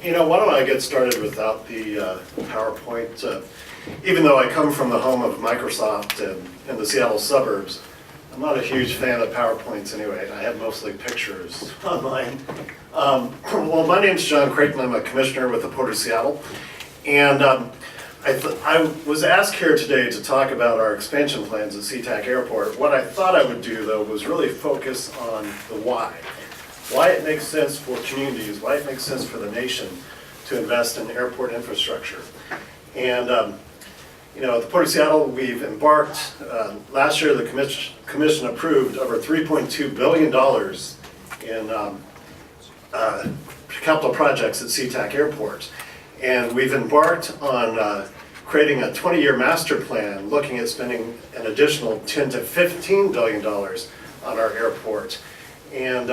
Why don't I get started without the PowerPoint? Even though I come from the home of Microsoft and in the Seattle suburbs, I'm not a huge fan of PowerPoints anyway. I have mostly pictures online. Well, my name's John Creighton. I'm a commissioner with the Port of Seattle. And I was asked here today to talk about our expansion plans at Sea-Tac Airport. What I thought I would do, though, was really focus on the why. Why it makes sense for communities, why it makes sense for the nation to invest in airport infrastructure. And at the Port of Seattle, we've embarked, last year the commission approved over $3.2 billion in capital projects at Sea-Tac Airport. And we've embarked on creating a 20-year master plan looking at spending an additional $10 to $15 billion on our airport. And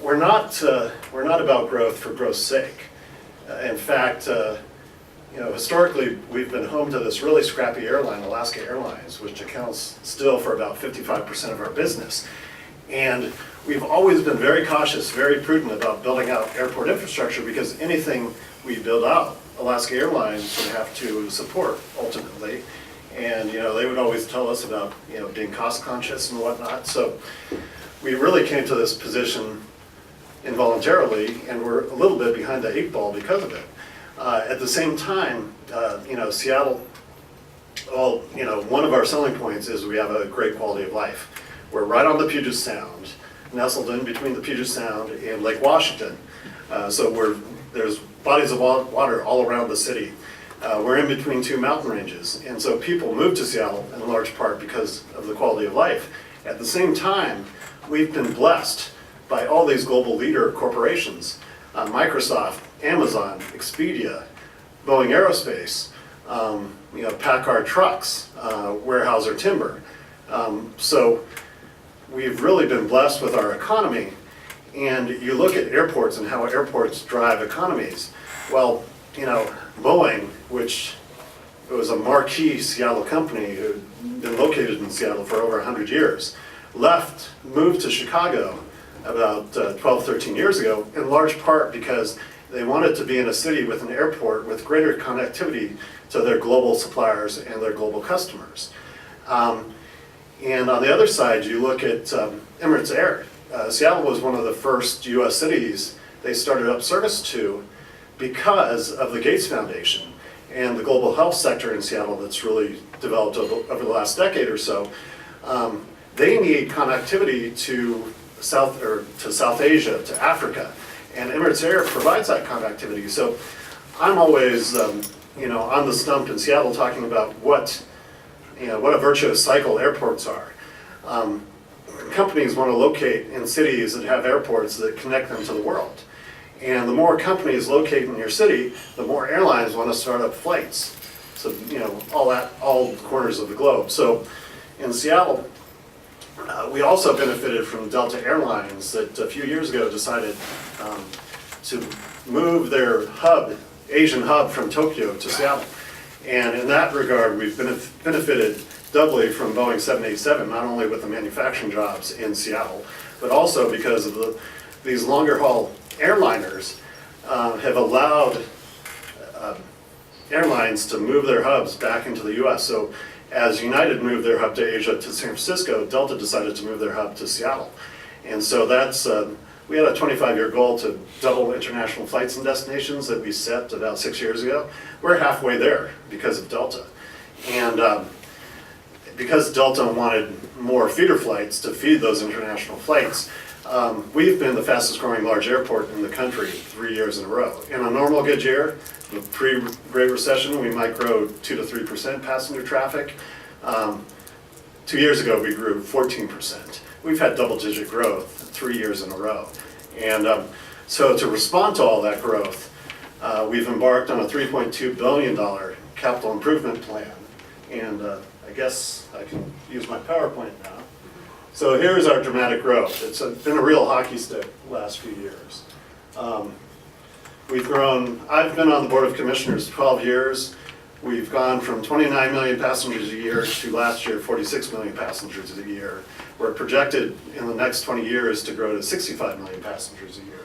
we're not about growth for growth's sake. In fact, historically, we've been home to this really scrappy airline, Alaska Airlines, which accounts still for about 55% of our business. And we've always been very cautious, very prudent about building out airport infrastructure because anything we build out, Alaska Airlines would have to support ultimately. And they would always tell us about being cost conscious and whatnot. So we really came to this position involuntarily, and we're a little bit behind the 8 ball because of it. At the same time, Seattle, well, one of our selling points is we have a great quality of life. We're right on the Puget Sound, nestled in between the Puget Sound and Lake Washington. So there's bodies of water all around the city. We're in between 2 mountain ranges, and so people move to Seattle in large part because of the quality of life. At the same time, we've been blessed by all these global leader corporations, Microsoft, Amazon, Expedia, Boeing Aerospace, Packard Trucks, Weyerhaeuser Timber. So we've really been blessed with our economy. And you look at airports and how airports drive economies. Well, Boeing, which was a marquee Seattle company who'd been located in Seattle for over 100 years, moved to Chicago about 12, 13 years ago, in large part because they wanted to be in a city with an airport with greater connectivity to their global suppliers and their global customers. And on the other side, you look at Emirates Air. Seattle was one of the first US cities they started up service to because of the Gates Foundation and the global health sector in Seattle that's really developed over the last decade or so. They need connectivity to South Asia, to Africa, and Emirates Air provides that connectivity. So I'm always, on the stump in Seattle talking about what a virtuous cycle airports are. Companies want to locate in cities that have airports that connect them to the world. And the more companies locate in your city, the more airlines want to start up flights. So, all corners of the globe. So in Seattle, we also benefited from Delta Airlines that a few years ago decided to move their Asian hub from Tokyo to Seattle. And in that regard, we've benefited doubly from Boeing 787, not only with the manufacturing jobs in Seattle, but also because of these longer haul airliners have allowed airlines to move their hubs back into the US. So as United moved their hub to Asia to San Francisco, Delta decided to move their hub to Seattle. And so that's, we had a 25-year goal to double international flights and destinations that we set about 6 years ago. We're halfway there because of Delta. And because Delta wanted more feeder flights to feed those international flights, we've been the fastest growing large airport in the country 3 years in a row. In a normal good year, the pre-Great Recession, we might grow 2 to 3% passenger traffic. 2 years ago, we grew 14%. We've had double-digit growth 3 years in a row. And so to respond to all that growth, we've embarked on a $3.2 billion capital improvement plan. And I guess I can use my PowerPoint now. So here's our dramatic growth. It's been a real hockey stick the last few years. We've grown, I've been on the Board of Commissioners 12 years. We've gone from 29 million passengers a year to last year 46 million passengers a year. We're projected in the next 20 years to grow to 65 million passengers a year.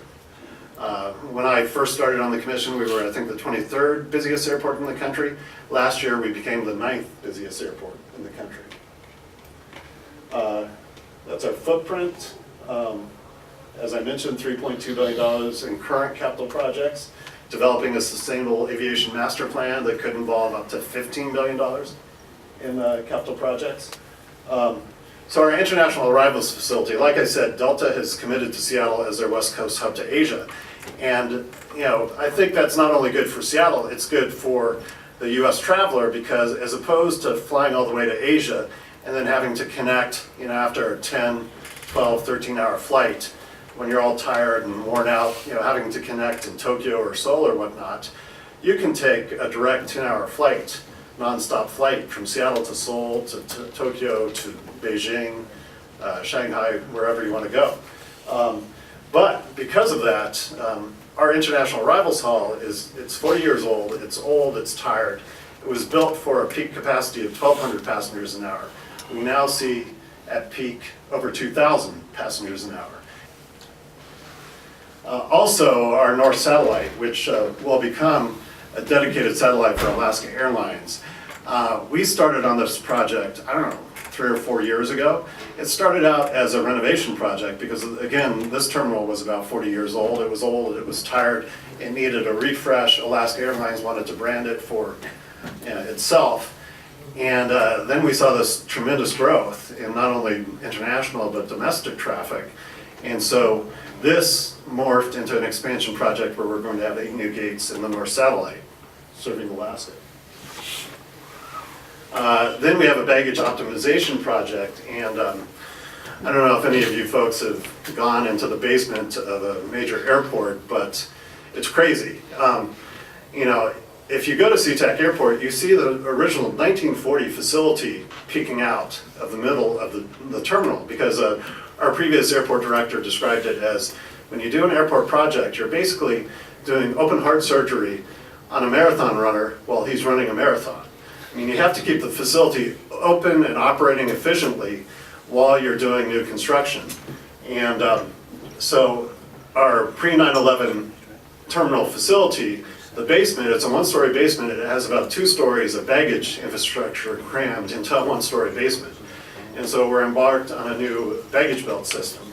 When I first started on the commission, we were, I think, the 23rd busiest airport in the country. Last year, we became the 9th busiest airport in the country. That's our footprint. As I mentioned, $3.2 billion in current capital projects, developing a sustainable aviation master plan that could involve up to $15 billion in capital projects. So our international arrivals facility, like I said, Delta has committed to Seattle as their West Coast hub to Asia. And I think that's not only good for Seattle, it's good for the US traveler, because as opposed to flying all the way to Asia and then having to connect after a 10, 12, 13-hour flight, when you're all tired and worn out, having to connect in Tokyo or Seoul or whatnot, you can take a direct 10-hour flight, non-stop flight from Seattle to Seoul to Tokyo to Beijing, Shanghai, wherever you want to go. But because of that, our international arrivals hall it's 40 years old, it's tired. It was built for a peak capacity of 1,200 passengers an hour. We now see at peak over 2,000 passengers an hour. Also, our North Satellite, which will become a dedicated satellite for Alaska Airlines. We started on this project, I don't know, 3 or 4 years ago. It started out as a renovation project because, again, this terminal was about 40 years old. It was tired, it needed a refresh. Alaska Airlines wanted to brand it for itself. And then we saw this tremendous growth in not only international but domestic traffic. And so this morphed into an expansion project where we're going to have 8 new gates in the North Satellite serving Alaska. Then we have a baggage optimization project, and I don't know if any of you folks have gone into the basement of a major airport, but it's crazy. If you go to Sea-Tac Airport, you see the original 1940 facility peeking out of the middle of the terminal, because our previous airport director described it as, when you do an airport project, you're basically doing open heart surgery on a marathon runner while he's running a marathon. I mean, you have to keep the facility open and operating efficiently while you're doing new construction. And so our pre-9/11 terminal facility, the basement, it's a 1-story basement. It has about 2 stories of baggage infrastructure crammed into a 1-story basement. And so we're embarked on a new baggage belt system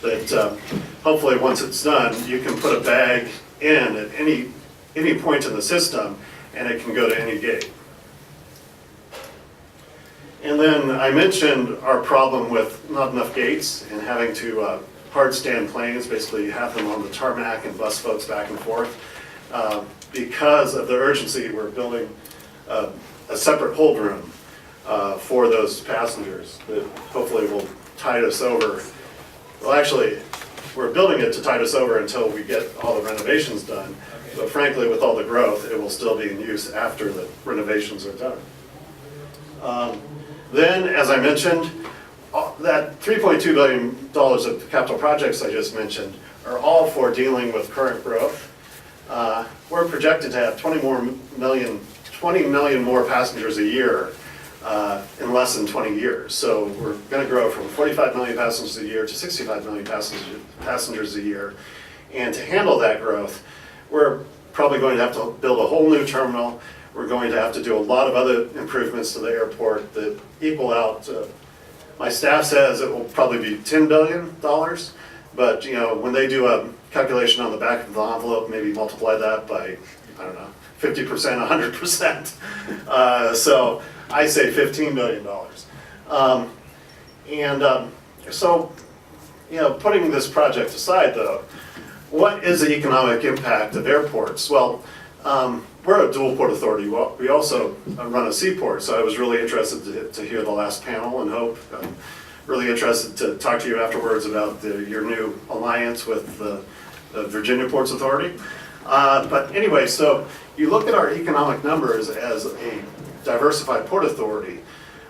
that hopefully once it's done, you can put a bag in at any point in the system and it can go to any gate. And then I mentioned our problem with not enough gates and having to hard stand planes, basically have them on the tarmac and bus folks back and forth. Because of the urgency, we're building a separate hold room for those passengers that hopefully will tide us over. Well, actually, we're building it to tide us over until we get all the renovations done. But frankly, with all the growth, it will still be in use after the renovations are done. Then, as I mentioned, that $3.2 billion of capital projects I just mentioned are all for dealing with current growth. We're projected to have 20 million more passengers a year in less than 20 years. So we're going to grow from 45 million passengers a year to 65 million passengers a year. And to handle that growth, we're probably going to have to build a whole new terminal. We're going to have to do a lot of other improvements to the airport that equal out. My staff says it will probably be $10 billion, but when they do a calculation on the back of the envelope, maybe multiply that by, I don't know, 50%, 100%. So I say $15 billion. So putting this project aside though, what is the economic impact of airports? Well, we're a dual port authority. We also run a seaport, so I was really interested to hear the last panel, and hope really interested to talk to you afterwards about your new alliance with the Virginia Ports Authority. But anyway, so you look at our economic numbers as a diversified port authority,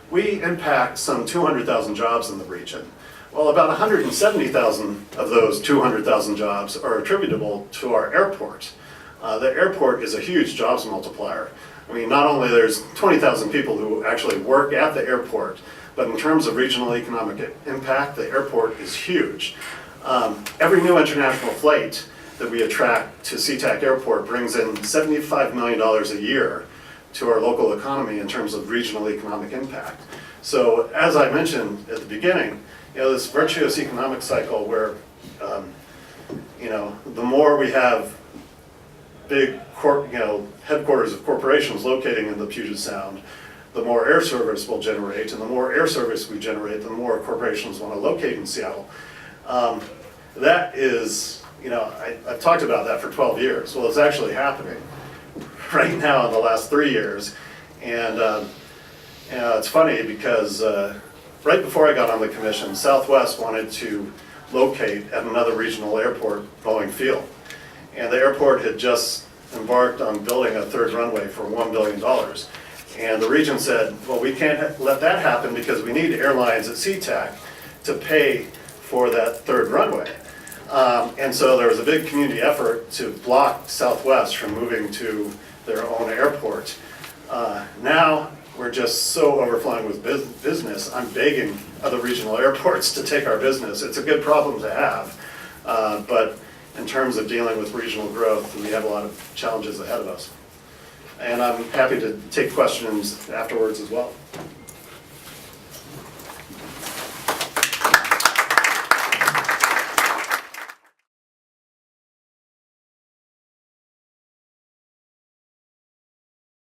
we impact some 200,000 jobs in the region. Well, about 170,000 of those 200,000 jobs are attributable to our airport. The airport is a huge jobs multiplier. I mean, not only there's 20,000 people who actually work at the airport, but in terms of regional economic impact, the airport is huge. Every new international flight that we attract to Sea-Tac Airport brings in $75 million a year to our local economy in terms of regional economic impact. So as I mentioned at the beginning, this virtuous economic cycle where the more we have big headquarters of corporations locating in the Puget Sound, the more air service we'll generate, and the more air service we generate, the more corporations want to locate in Seattle. That is, I've talked about that for 12 years. Well, it's actually happening right now in the last 3 years. And it's funny because right before I got on the commission, Southwest wanted to locate at another regional airport, Boeing Field. And the airport had just embarked on building a third runway for $1 billion. And the region said, well, we can't let that happen because we need airlines at Sea-Tac to pay for that third runway. And so there was a big community effort to block Southwest from moving to their own airport. Now we're just so overflowing with business. I'm begging other regional airports to take our business. It's a good problem to have, but in terms of dealing with regional growth, we have a lot of challenges ahead of us. And I'm happy to take questions afterwards as well.